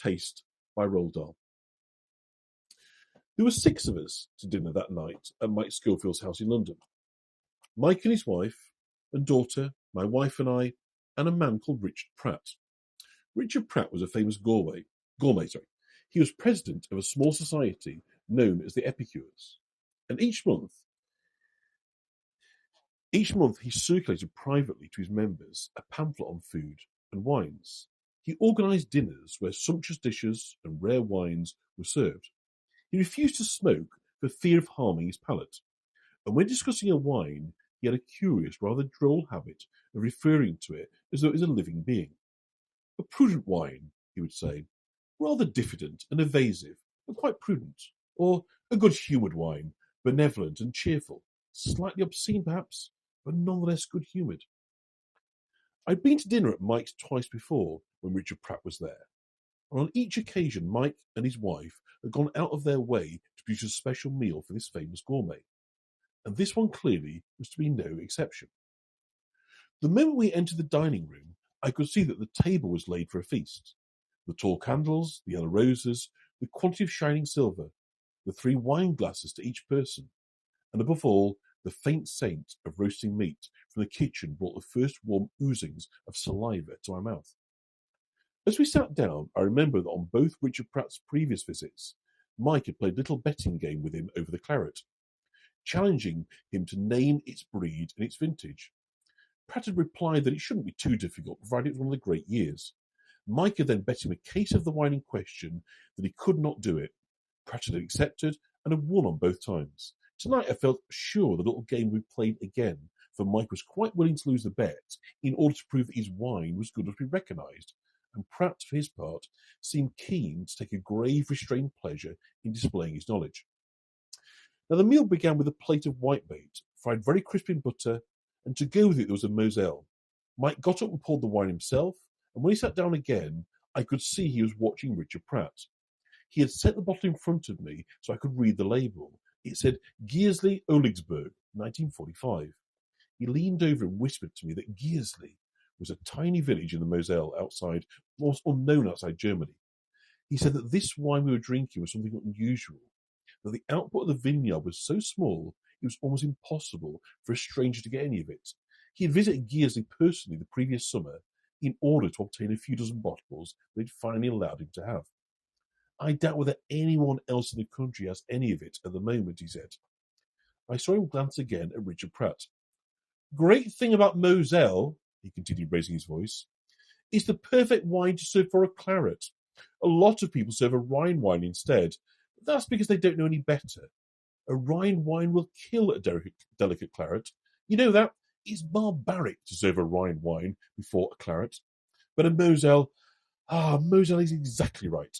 Taste by Roald Dahl. There were 6 of us to dinner that night at Mike Schofield's house in London. Mike and his wife and daughter, my wife and I, and a man called Richard Pratt. Richard Pratt was a famous gourmet. He was president of a small society known as the Epicures. And each month he circulated privately to his members a pamphlet on food and wines. He organised dinners where sumptuous dishes and rare wines were served. He refused to smoke for fear of harming his palate, and when discussing a wine, he had a curious, rather droll habit of referring to it as though it was a living being. A prudent wine, he would say, rather diffident and evasive, but quite prudent. Or a good-humoured wine, benevolent and cheerful, slightly obscene perhaps, but nonetheless good-humoured. I'd been to dinner at Mike's twice before when Richard Pratt was there, and on each occasion Mike and his wife had gone out of their way to produce a special meal for this famous gourmet, and this one clearly was to be no exception. The moment we entered the dining room, I could see that the table was laid for a feast. The tall candles, the yellow roses, the quantity of shining silver, the 3 wine glasses to each person, and above all, the faint scent of roasting meat from the kitchen brought the first warm oozings of saliva to my mouth. As we sat down, I remember that on both Richard Pratt's previous visits, Mike had played a little betting game with him over the claret, challenging him to name its breed and its vintage. Pratt had replied that it shouldn't be too difficult, provided it was one of the great years. Mike had then bet him a case of the wine in question that he could not do it. Pratt had accepted and had won on both times. Tonight I felt sure the little game would be played again, for Mike was quite willing to lose the bet in order to prove that his wine was good enough to be recognised, and Pratt, for his part, seemed keen to take a grave, restrained pleasure in displaying his knowledge. Now the meal began with a plate of whitebait, fried very crisp in butter, and to go with it there was a Moselle. Mike got up and poured the wine himself, and when he sat down again, I could see he was watching Richard Pratt. He had set the bottle in front of me so I could read the label. It said Giersley Oligsburg, 1945. He leaned over and whispered to me that Giersley was a tiny village in the Moselle outside, almost unknown outside Germany. He said that this wine we were drinking was something unusual, that the output of the vineyard was so small it was almost impossible for a stranger to get any of it. He had visited Giersley personally the previous summer in order to obtain a few dozen bottles they'd finally allowed him to have. I doubt whether anyone else in the country has any of it at the moment, he said. I saw him glance again at Richard Pratt. Great thing about Moselle, he continued, raising his voice, is the perfect wine to serve for a claret. A lot of people serve a Rhine wine instead. That's because they don't know any better. A Rhine wine will kill a delicate claret. You know that? It's barbaric to serve a Rhine wine before a claret. But a Moselle, Moselle is exactly right.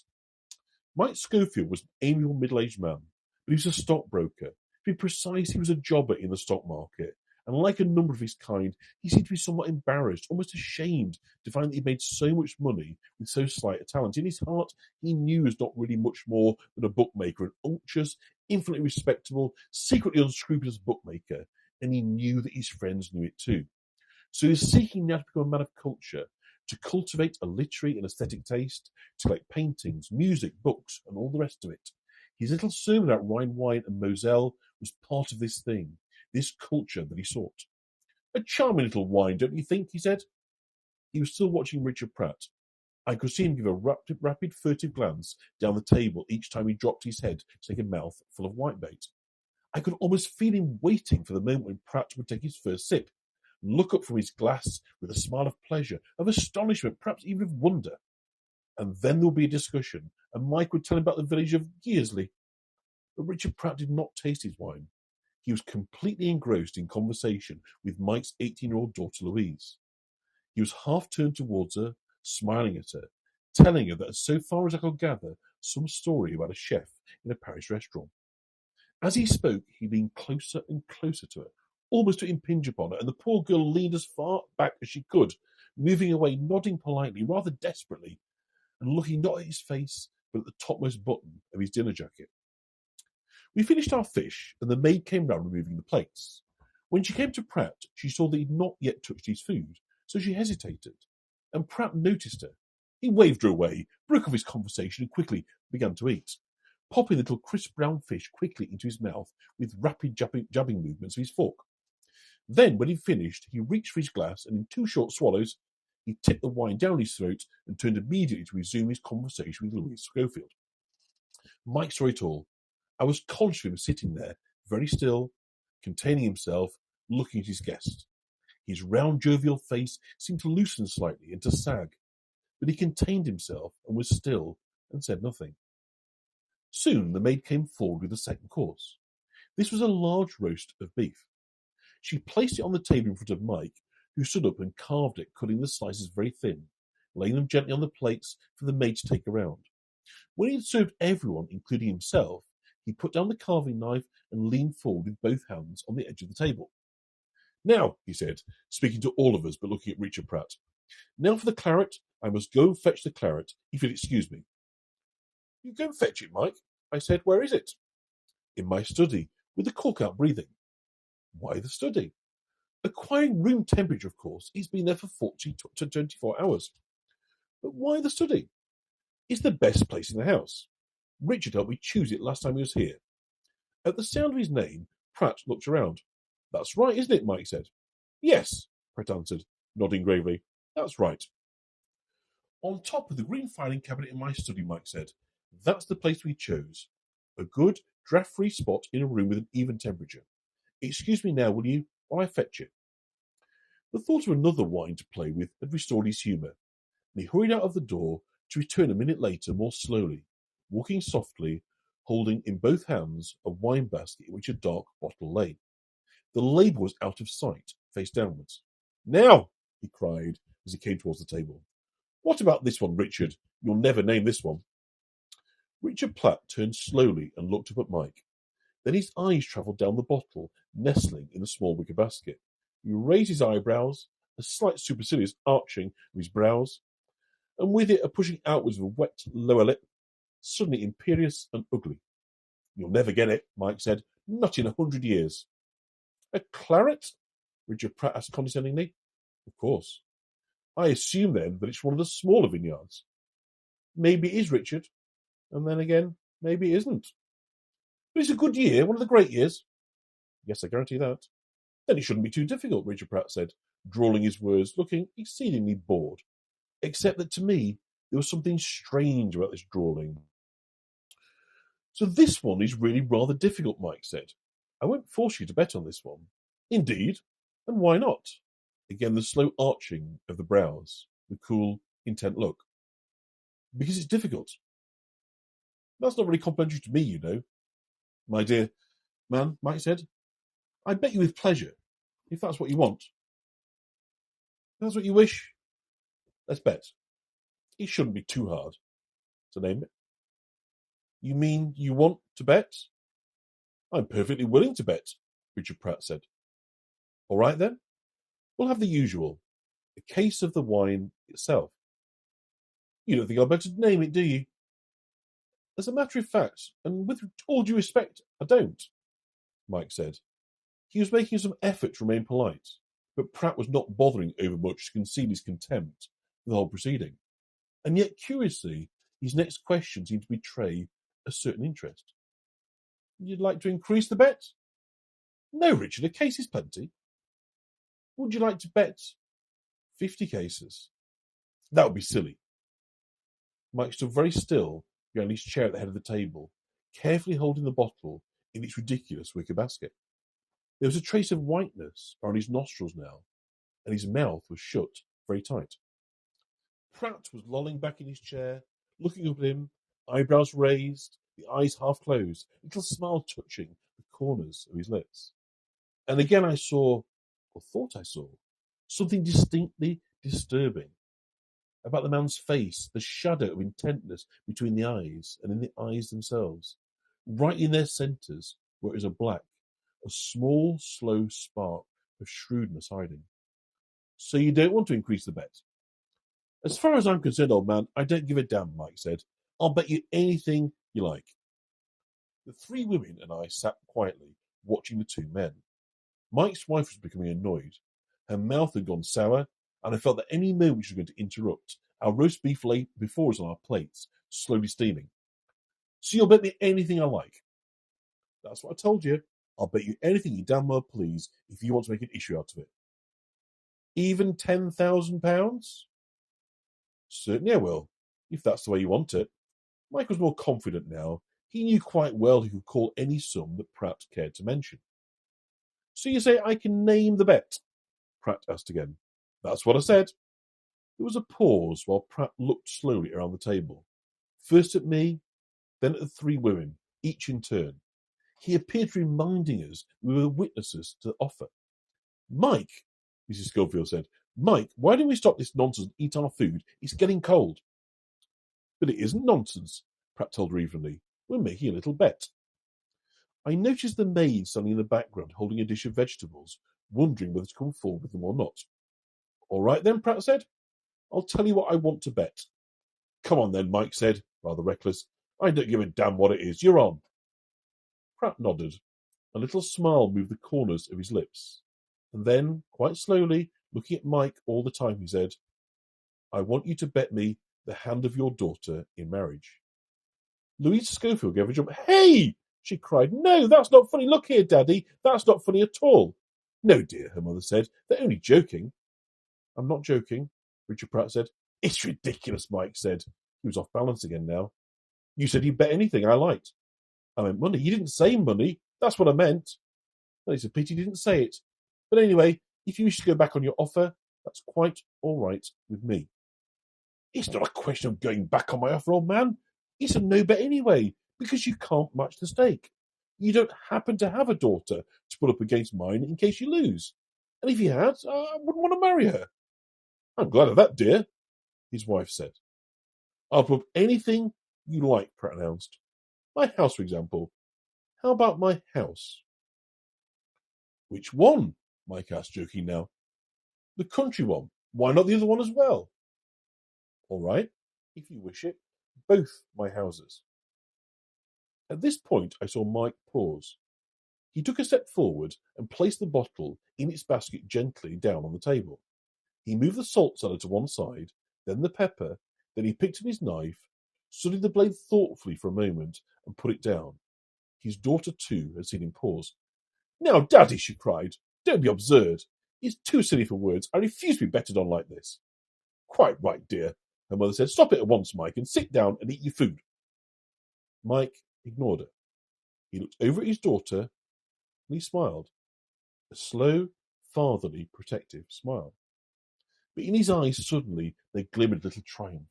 Mike Schofield was an amiable middle-aged man, but he was a stockbroker. To be precise, he was a jobber in the stock market, and like a number of his kind, he seemed to be somewhat embarrassed, almost ashamed to find that he made so much money with so slight a talent. In his heart, he knew he was not really much more than a bookmaker, an unctuous, infinitely respectable, secretly unscrupulous bookmaker, and he knew that his friends knew it too. So he was seeking now to become a man of culture, to cultivate a literary and aesthetic taste, to collect paintings, music, books, and all the rest of it. His little sermon about Rhine wine and Moselle was part of this thing, this culture that he sought. A charming little wine, don't you think? He said. He was still watching Richard Pratt. I could see him give a rapid, furtive glance down the table each time he dropped his head to take a mouthful of whitebait. I could almost feel him waiting for the moment when Pratt would take his first sip, and look up from his glass with a smile of pleasure, of astonishment, perhaps even of wonder. And then there would be a discussion, and Mike would tell him about the village of Giersley. But Richard Pratt did not taste his wine. He was completely engrossed in conversation with Mike's 18-year-old daughter Louise. He was half turned towards her, smiling at her, telling her that, so far as I could gather, some story about a chef in a Paris restaurant. As he spoke, he leaned closer and closer to her, almost to impinge upon her, and the poor girl leaned as far back as she could, moving away, nodding politely, rather desperately, and looking not at his face, but at the topmost button of his dinner jacket. We finished our fish, and the maid came round removing the plates. When she came to Pratt, she saw that he had not yet touched his food, so she hesitated, and Pratt noticed her. He waved her away, broke off his conversation, and quickly began to eat, popping the little crisp brown fish quickly into his mouth with rapid jabbing movements of his fork. Then, when he'd finished, he reached for his glass, and in 2 short swallows, he tipped the wine down his throat and turned immediately to resume his conversation with Louise Schofield. Mike saw it all. I was conscious of him sitting there, very still, containing himself, looking at his guest. His round, jovial face seemed to loosen slightly and to sag, but he contained himself and was still and said nothing. Soon the maid came forward with the second course. This was a large roast of beef. She placed it on the table in front of Mike, who stood up and carved it, cutting the slices very thin, laying them gently on the plates for the maid to take around. When he had served everyone, including himself, he put down the carving knife and leaned forward with both hands on the edge of the table. Now, he said, speaking to all of us but looking at Richard Pratt. Now for the claret. I must go and fetch the claret, if you'll excuse me. You go and fetch it, Mike, I said. Where is it? In my study, with the cork out breathing. Why the study? Acquiring room temperature, of course. It's been there for 40 to 24 hours. But why the study? It's the best place in the house. Richard helped me choose it last time he was here. At the sound of his name, Pratt looked around. That's right, isn't it? Mike said. Yes, Pratt answered, nodding gravely. That's right. On top of the green filing cabinet in my study, Mike said. That's the place we chose. A good, draft-free spot in a room with an even temperature. Excuse me now, will you, while I fetch it? The thought of another wine to play with had restored his humour, and he hurried out of the door to return a minute later more slowly, walking softly, holding in both hands a wine basket in which a dark bottle lay. The label was out of sight, face downwards. Now, he cried as he came towards the table. What about this one, Richard? You'll never name this one. Richard Platt turned slowly and looked up at Mike. Then his eyes travelled down the bottle, nestling in the small wicker basket. He raised his eyebrows, a slight supercilious arching of his brows, and with it a pushing outwards of a wet lower lip, suddenly imperious and ugly. You'll never get it, Mike said. Not in 100 years. A claret? Richard Pratt asked condescendingly. Of course. I assume then that it's one of the smaller vineyards. Maybe it is, Richard. And then again, maybe it isn't. But it's a good year, one of the great years. Yes, I guarantee that. Then it shouldn't be too difficult, Richard Pratt said, drawling his words, looking exceedingly bored. Except that to me, there was something strange about this drawling. So this one is really rather difficult, Mike said. I won't force you to bet on this one. Indeed? And why not? Again, the slow arching of the brows, the cool, intent look. Because it's difficult. That's not really complimentary to me, you know. My dear man, Mike said. I bet you with pleasure, if that's what you want. If that's what you wish. Let's bet. It shouldn't be too hard to name it. You mean you want to bet? I'm perfectly willing to bet, Richard Pratt said. All right then. We'll have the usual. A case of the wine itself. You don't think I'd better name it, do you? As a matter of fact, and with all due respect, I don't, Mike said. He was making some effort to remain polite, but Pratt was not bothering overmuch to conceal his contempt for the whole proceeding. And yet, curiously, his next question seemed to betray a certain interest. You'd like to increase the bet? No, Richard, a case is plenty. Would you like to bet 50 cases? That would be silly. Mike stood very still behind his chair at the head of the table, carefully holding the bottle in its ridiculous wicker basket. There was a trace of whiteness around his nostrils now, and his mouth was shut very tight. Pratt was lolling back in his chair, looking up at him, eyebrows raised, the eyes half closed, a little smile touching the corners of his lips. And again I saw, or thought I saw, something distinctly disturbing about the man's face, the shadow of intentness between the eyes and in the eyes themselves, right in their centres where it was a small, slow spark of shrewdness hiding. So you don't want to increase the bet? As far as I'm concerned, old man, I don't give a damn, Mike said. I'll bet you anything you like. The 3 women and I sat quietly, watching the 2 men. Mike's wife was becoming annoyed. Her mouth had gone sour, and I felt that any moment she was going to interrupt Our roast beef lay before us on our plates, slowly steaming. So you'll bet me anything I like. That's what I told you. I'll bet you anything you damn well please if you want to make an issue out of it. Even £10,000? Certainly I will, if that's the way you want it. Mike was more confident now. He knew quite well he could call any sum that Pratt cared to mention. So you say I can name the bet? Pratt asked again. That's what I said. There was a pause while Pratt looked slowly around the table. First at me, then at the three women, each in turn. He appeared to be reminding us we were witnesses to the offer. Mike, Mrs. Schofield said, Mike, why don't we stop this nonsense and eat our food? It's getting cold. But it isn't nonsense, Pratt told her evenly. We're making a little bet. I noticed the maid standing in the background holding a dish of vegetables, wondering whether to come forward with them or not. All right then, Pratt said. I'll tell you what I want to bet. Come on then, Mike said, rather reckless. I don't give a damn what it is. You're on. Pratt nodded. A little smile moved the corners of his lips. And then, quite slowly, looking at Mike all the time, he said, I want you to bet me the hand of your daughter in marriage. Louise Schofield gave a jump. Hey! She cried. No, that's not funny. Look here, Daddy. That's not funny at all. No, dear, her mother said. They're only joking. I'm not joking, Richard Pratt said. It's ridiculous, Mike said. He was off balance again now. You said you'd bet anything I liked. I meant money. You didn't say money. That's what I meant. Well, it's a pity you didn't say it. But anyway, if you wish to go back on your offer, that's quite all right with me. It's not a question of going back on my offer, old man. It's a no bet anyway, because you can't match the stake. You don't happen to have a daughter to put up against mine in case you lose. And if you had, I wouldn't want to marry her. I'm glad of that, dear, his wife said. I'll put up anything you like, Pratt announced. My house, for example. How about my house? Which one? Mike asked, joking now. The country one. Why not the other one as well? All right, if you wish it. Both my houses. At this point, I saw Mike pause. He took a step forward and placed the bottle in its basket gently down on the table. He moved the salt cellar to one side, then the pepper, then he picked up his knife, studied the blade thoughtfully for a moment, and put it down. His daughter, too, had seen him pause. Now, Daddy, she cried, don't be absurd. It's too silly for words. I refuse to be betted on like this. Quite right, dear, her mother said. Stop it at once, Mike, and sit down and eat your food. Mike ignored her. He looked over at his daughter, and he smiled. A slow, fatherly, protective smile. But in his eyes, suddenly, there glimmered a little triumph.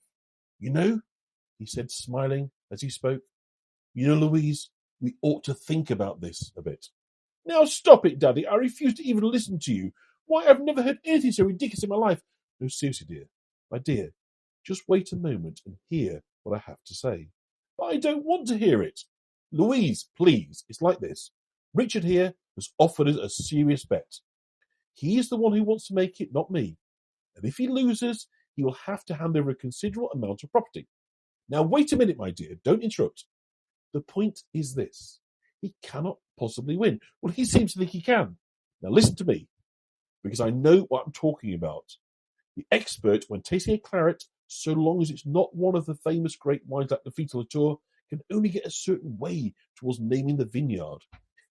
You know, he said, smiling as he spoke, you know, Louise, we ought to think about this a bit. Now stop it, Daddy. I refuse to even listen to you. Why, I've never heard anything so ridiculous in my life. No, seriously, dear. My dear, just wait a moment and hear what I have to say. But I don't want to hear it. Louise, please, it's like this. Richard here has offered us a serious bet. He is the one who wants to make it, not me. And if he loses, he will have to hand over a considerable amount of property. Now, wait a minute, my dear. Don't interrupt. The point is this. He cannot possibly win. Well, he seems to think he can. Now, listen to me, because I know what I'm talking about. The expert, when tasting a claret, so long as it's not one of the famous great wines like the Lafite Latour, can only get a certain way towards naming the vineyard.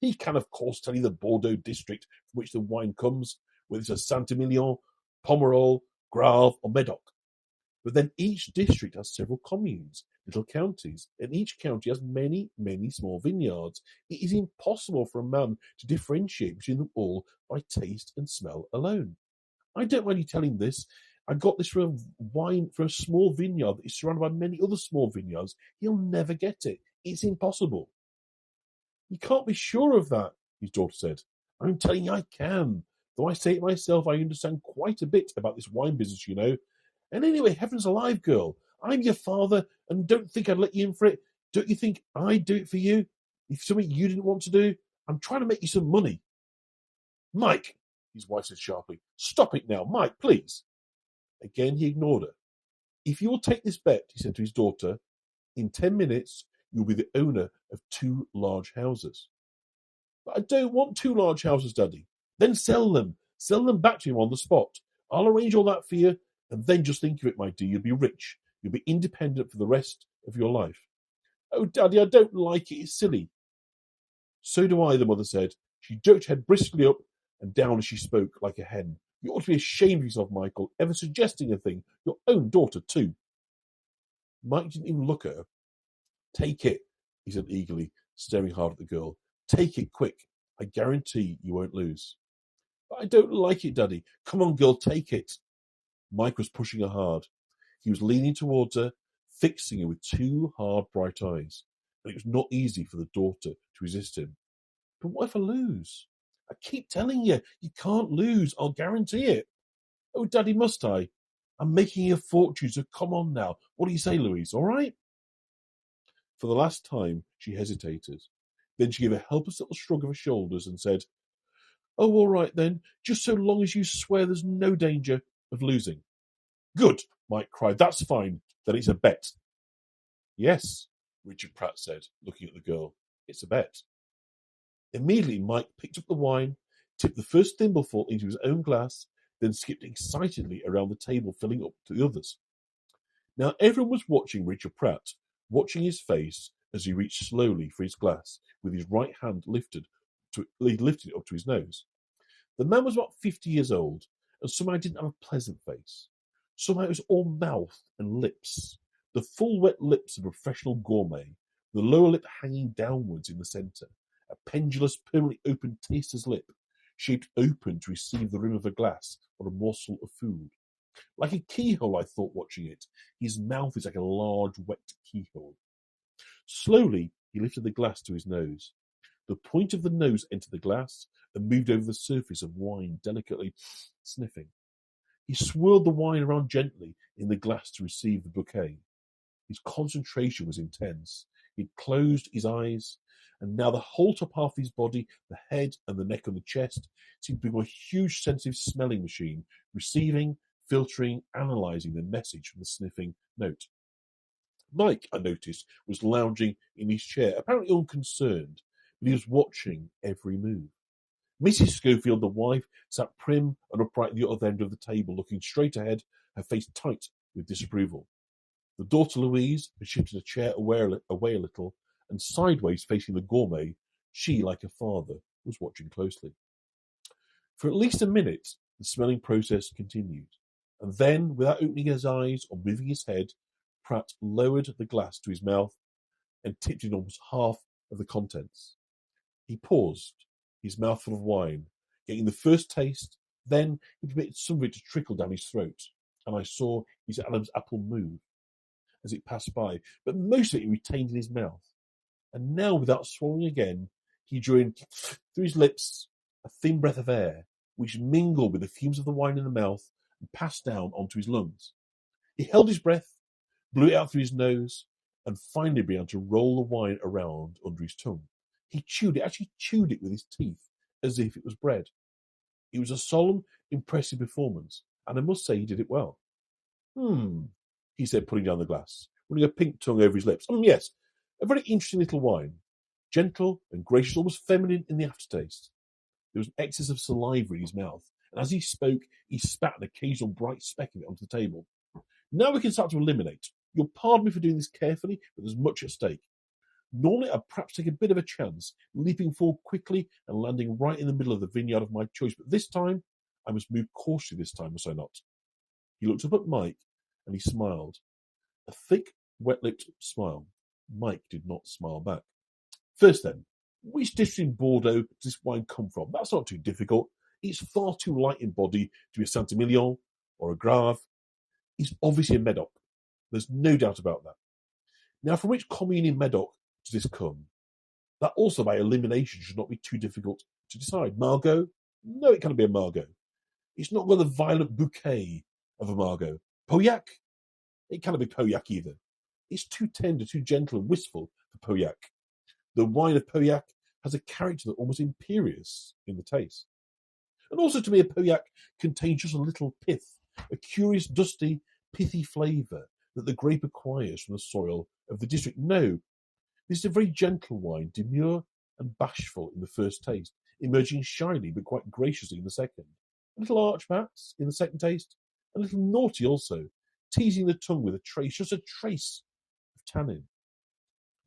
He can, of course, tell you the Bordeaux district from which the wine comes, whether it's a Saint-Emilion, Pomerol, Grave, or Medoc. But then each district has several communes, little counties, and each county has many, many small vineyards. It is impossible for a man to differentiate between them all by taste and smell alone. I don't mind you telling this. I got this from a small vineyard that is surrounded by many other small vineyards. He'll never get it. It's impossible. You can't be sure of that, his daughter said. I'm telling you I can. Though I say it myself, I understand quite a bit about this wine business, you know. And anyway, heavens alive, girl, I'm your father and don't think I'd let you in for it. Don't you think I'd do it for you? If something you didn't want to do, I'm trying to make you some money. Mike, his wife said sharply, stop it now, Mike, please. Again, he ignored her. If you will take this bet, he said to his daughter, in 10 minutes, you'll be the owner of 2 large houses. But I don't want 2 large houses, Daddy. Then sell them. Sell them back to him on the spot. I'll arrange all that for you. And then just think of it, my dear, you'll be rich. You'll be independent for the rest of your life. Oh, Daddy, I don't like it. It's silly. So do I, the mother said. She jerked her head briskly up and down as she spoke, like a hen. You ought to be ashamed of yourself, Michael, ever suggesting a thing. Your own daughter, too. Mike didn't even look at her. Take it, he said eagerly, staring hard at the girl. Take it, quick. I guarantee you won't lose. But I don't like it, Daddy. Come on, girl, take it. Mike was pushing her hard. He was leaning towards her, fixing her with two hard, bright eyes, and it was not easy for the daughter to resist him. But what if I lose? I keep telling you, you can't lose. I'll guarantee it. Oh, Daddy, must I? I'm making you a fortune, so come on now. What do you say, Louise? All right? For the last time, she hesitated. Then she gave a helpless little shrug of her shoulders and said, Oh, all right then, just so long as you swear there's no danger of losing. Good, Mike cried. That's fine. Then it's a bet. Yes, Richard Pratt said, looking at the girl. It's a bet. Immediately, Mike picked up the wine, tipped the first thimbleful into his own glass, then skipped excitedly around the table, filling up to the others. Now everyone was watching Richard Pratt, watching his face as he reached slowly for his glass, with his right hand lifted it up to his nose. The man was about 50 years old, and somehow didn't have a pleasant face. Somehow it was all mouth and lips, the full wet lips of a professional gourmet, the lower lip hanging downwards in the centre, a pendulous, permanently open taster's lip, shaped open to receive the rim of a glass or a morsel of food. Like a keyhole, I thought, watching it. His mouth is like a large, wet keyhole. Slowly, he lifted the glass to his nose. The point of the nose entered the glass and moved over the surface of wine, delicately sniffing. He swirled the wine around gently in the glass to receive the bouquet. His concentration was intense. He'd closed his eyes, and now the whole top half of his body, the head and the neck and the chest, seemed to become a huge sensitive smelling machine, receiving, filtering, analysing the message from the sniffing note. Mike, I noticed, was lounging in his chair, apparently unconcerned, but he was watching every move. Mrs. Schofield, the wife, sat prim and upright at the other end of the table, looking straight ahead, her face tight with disapproval. The daughter Louise had shifted a chair away a little, and sideways facing the gourmet, she, like her father, was watching closely. For at least a minute, the smelling process continued, and then, without opening his eyes or moving his head, Pratt lowered the glass to his mouth and tipped in almost half of the contents. He paused, his mouth full of wine, getting the first taste, then he permitted some of it to trickle down his throat, and I saw his Adam's apple move as it passed by, but most of it he retained in his mouth. And now, without swallowing again, he drew in through his lips a thin breath of air, which mingled with the fumes of the wine in the mouth and passed down onto his lungs. He held his breath, blew it out through his nose, and finally began to roll the wine around under his tongue. He actually chewed it with his teeth, as if it was bread. It was a solemn, impressive performance, and I must say he did it well. He said, putting down the glass, running a pink tongue over his lips. Yes, a very interesting little wine. Gentle and gracious, almost feminine in the aftertaste. There was an excess of saliva in his mouth, and as he spoke, he spat an occasional bright speck of it onto the table. Now we can start to eliminate. You'll pardon me for doing this carefully, but there's much at stake. Normally, I'd perhaps take a bit of a chance, leaping forward quickly and landing right in the middle of the vineyard of my choice, but this time, I must move cautiously this time, must I not? He looked up at Mike, and he smiled. A thick, wet-lipped smile. Mike did not smile back. First then, which district in Bordeaux does this wine come from? That's not too difficult. It's far too light in body to be a Saint-Emilion or a Grave. It's obviously a Medoc. There's no doubt about that. Now, from which commune in Medoc does this come? That also, by elimination, should not be too difficult to decide. Margaux? No, it cannot be a Margaux. It's not got the violent bouquet of a Margaux. Pauillac? It cannot be Pauillac either. It's too tender, too gentle and wistful for Pauillac. The wine of Pauillac has a character that almost imperious in the taste. And also, to me, a Pauillac contains just a little pith, a curious, dusty, pithy flavour that the grape acquires from the soil of the district. No, this is a very gentle wine, demure and bashful in the first taste, emerging shyly but quite graciously in the second. A little arch, perhaps, in the second taste, a little naughty also, teasing the tongue with a trace, just a trace of tannin.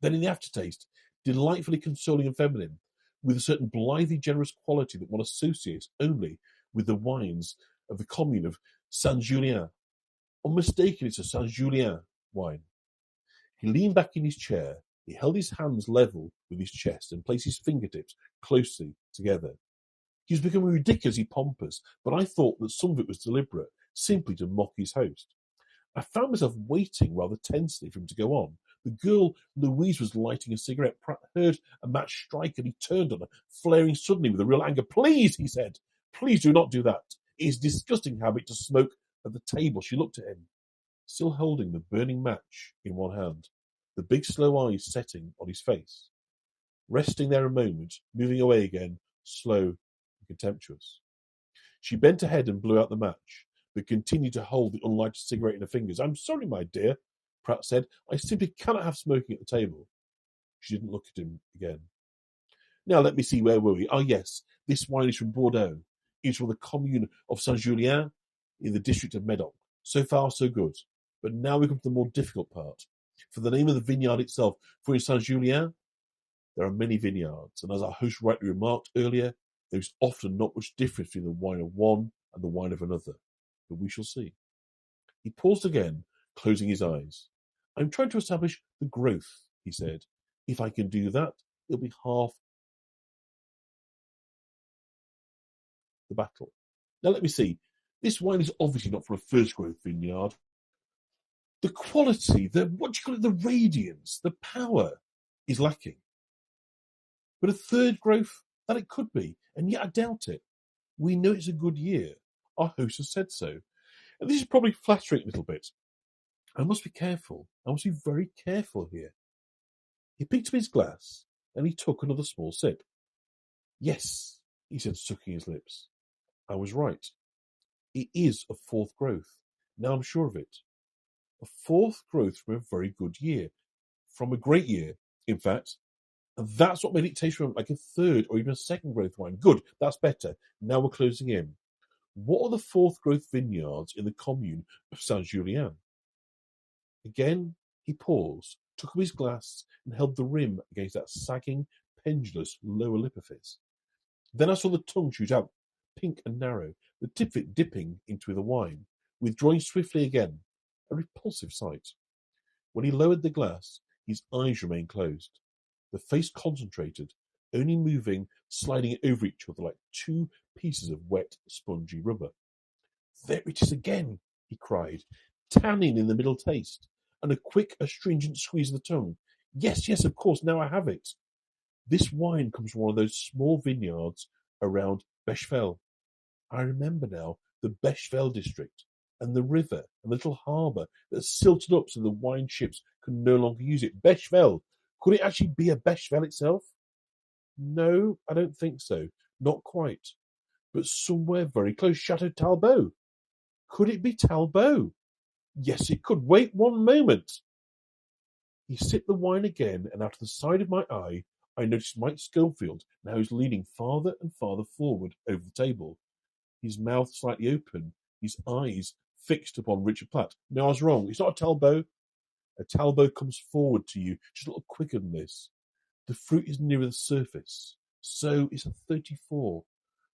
Then in the aftertaste, delightfully consoling and feminine, with a certain blithely generous quality that one associates only with the wines of the commune of Saint-Julien. Unmistaken, it's a Saint-Julien wine. He leaned back in his chair. He held his hands level with his chest and placed his fingertips closely together. He was becoming ridiculously pompous, but I thought that some of it was deliberate, simply to mock his host. I found myself waiting rather tensely for him to go on. The girl Louise was lighting a cigarette. Pratt heard a match strike and he turned on her, flaring suddenly with a real anger. "Please," he said, "please do not do that. It is a disgusting habit to smoke at the table." She looked at him, still holding the burning match in one hand, the big slow eyes setting on his face, resting there a moment, moving away again, slow and contemptuous. She bent her head and blew out the match, but continued to hold the unlighted cigarette in her fingers. "I'm sorry, my dear," Pratt said. "I simply cannot have smoking at the table." She didn't look at him again. "Now let me see, where were we? Ah, yes, this wine is from Bordeaux. It's from the commune of Saint-Julien in the district of Medoc. So far, so good. But now we come to the more difficult part. For the name of the vineyard itself, for in Saint-Julien, there are many vineyards, and as our host rightly remarked earlier, there is often not much difference between the wine of one and the wine of another. But we shall see." He paused again, closing his eyes. "I'm trying to establish the growth," he said. "If I can do that, it'll be half the battle. Now let me see. This wine is obviously not from a first growth vineyard. The quality, the radiance, the power is lacking. But a third growth, that it could be, and yet I doubt it. We know it's a good year. Our host has said so. And this is probably flattering a little bit. I must be careful. I must be very careful here." He picked up his glass and he took another small sip. "Yes," he said, sucking his lips. "I was right. It is a fourth growth. Now I'm sure of it. A fourth growth from a very good year. From a great year, in fact. And that's what made it taste like a third or even a second growth wine. Good, that's better. Now we're closing in. What are the fourth growth vineyards in the commune of Saint-Julien?" Again he paused, took up his glass, and held the rim against that sagging, pendulous lower lip of his. Then I saw the tongue shoot out, pink and narrow, the tip of it dipping into the wine, withdrawing swiftly again. A repulsive sight. When he lowered the glass, his eyes remained closed, the face concentrated, only moving, sliding over each other like two pieces of wet, spongy rubber. "There it is again," he cried, "tannin in the middle taste, and a quick astringent squeeze of the tongue. Yes, yes, of course, now I have it. This wine comes from one of those small vineyards around Bechvel. I remember now, the Bechvel district, and the river, and the little harbour that's silted up so the wine ships can no longer use it. Bechvel. Could it actually be a Bechvel itself? No, I don't think so. Not quite. But somewhere very close. Chateau Talbot. Could it be Talbot? Yes, it could. Wait one moment." He sipped the wine again, and out of the side of my eye, I noticed Mike Schofield now is leaning farther and farther forward over the table, his mouth slightly open, his eyes fixed upon Richard Platt. "No, I was wrong. It's not a Talbot. A Talbot comes forward to you just a little quicker than this. The fruit is nearer the surface. So it's a 34,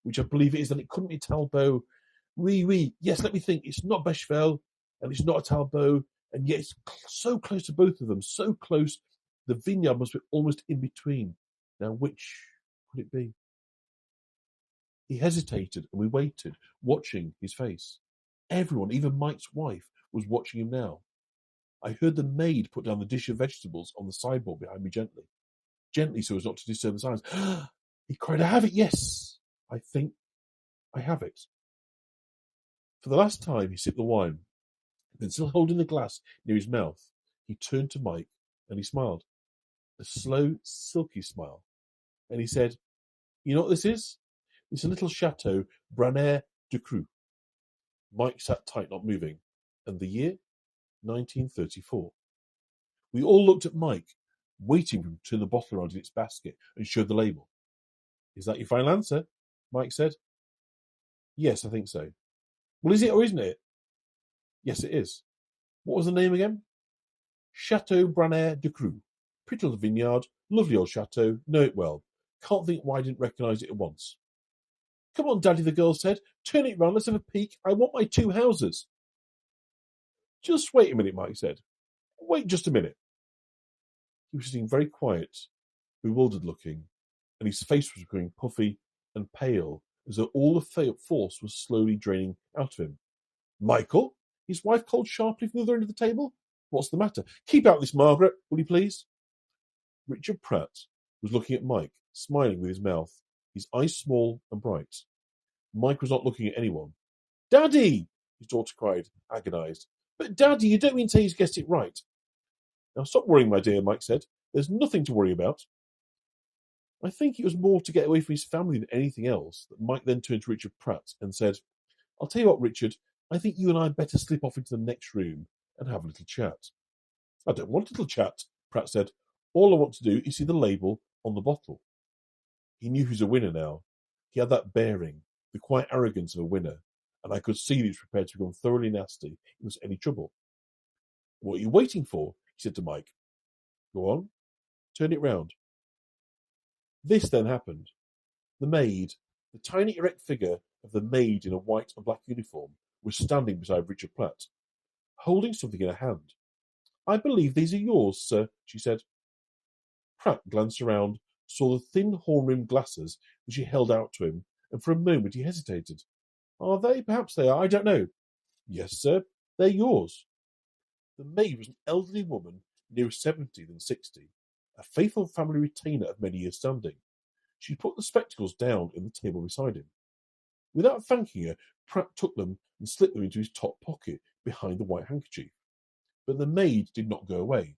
which I believe it is, and it couldn't be Talbot. Oui. Yes, let me think. It's not Bechvel, and it's not a Talbot, and yet it's so close to both of them. So close, the vineyard must be almost in between. Now, which could it be?" He hesitated, and we waited, watching his face. Everyone, even Mike's wife, was watching him now. I heard the maid put down the dish of vegetables on the sideboard behind me gently so as not to disturb the silence. He cried, "I have it, yes. I think I have it." For the last time he sipped the wine, then still holding the glass near his mouth, he turned to Mike and he smiled. A slow, silky smile. And he said, "You know what this is? It's a little chateau, Braner de Cru." Mike sat tight, not moving. And the year? 1934. We all looked at Mike, waiting for him to turn the bottle around in its basket and show the label. "Is that your final answer?" Mike said. "Yes, I think so." "Well, is it or isn't it?" Yes, it is. What was the name again? Chateau Branair de Creux. Pretty little vineyard, lovely old chateau, know it well. Can't think why I didn't recognise it at once. Come on, Daddy, the girl said. Turn it round, let's have a peek. I want my 2 houses. Just wait a minute, Mike said. Wait just a minute. He was sitting very quiet, bewildered looking, and his face was becoming puffy and pale, as though all the force was slowly draining out of him. Michael? His wife called sharply from the other end of the table. What's the matter? Keep out of this, Margaret, will you please? Richard Pratt was looking at Mike, smiling with his mouth, his eyes small and bright. Mike was not looking at anyone. Daddy! His daughter cried, agonised. But Daddy, you don't mean to say he's guessed it right. Now stop worrying, my dear, Mike said. There's nothing to worry about. I think it was more to get away from his family than anything else that Mike then turned to Richard Pratt and said, I'll tell you what, Richard, I think you and I had better slip off into the next room and have a little chat. I don't want a little chat, Pratt said. All I want to do is see the label on the bottle. He knew he was a winner now. He had that bearing, the quiet arrogance of a winner, and I could see he was prepared to become thoroughly nasty if there was any trouble. What are you waiting for? He said to Mike. Go on, turn it round. This then happened. The maid, the tiny erect figure of the maid in a white and black uniform, was standing beside Richard Pratt, holding something in her hand. I believe these are yours, sir, she said. Pratt glanced around, saw the thin horn-rimmed glasses which she held out to him, and for a moment he hesitated. Are they? Perhaps they are. I don't know. Yes, sir, they're yours. The maid was an elderly woman, nearer 70 than 60, a faithful family retainer of many years' standing. She put the spectacles down in the table beside him. Without thanking her, Pratt took them and slipped them into his top pocket behind the white handkerchief. But the maid did not go away.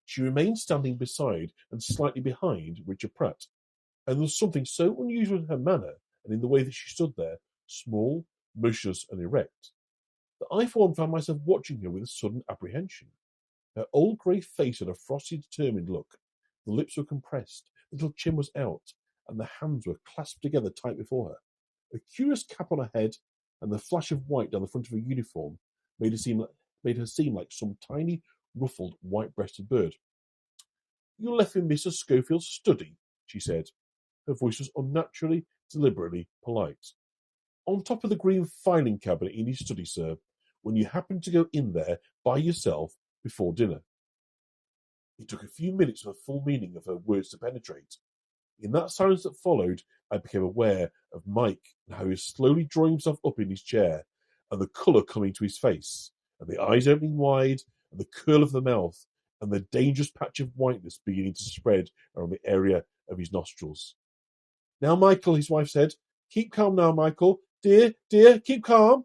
She remained standing beside and slightly behind Richard Pratt, and there was something so unusual in her manner and in the way that she stood there, small, motionless, and erect, that I for one found myself watching her with a sudden apprehension. Her old grey face had a frosty, determined look. The lips were compressed, the little chin was out, and the hands were clasped together tight before her. A curious cap on her head and the flash of white down the front of her uniform made her seem like some tiny, ruffled, white-breasted bird. You left in Mr. Schofield's study, she said. Her voice was unnaturally, deliberately polite. On top of the green filing cabinet in his study, sir, when you happened to go in there by yourself before dinner. It took a few minutes for the full meaning of her words to penetrate. In that silence that followed, I became aware of Mike and how he was slowly drawing himself up in his chair, and the colour coming to his face, and the eyes opening wide, and the curl of the mouth, and the dangerous patch of whiteness beginning to spread around the area of his nostrils. Now, Michael, his wife said, keep calm now, Michael. Dear, keep calm.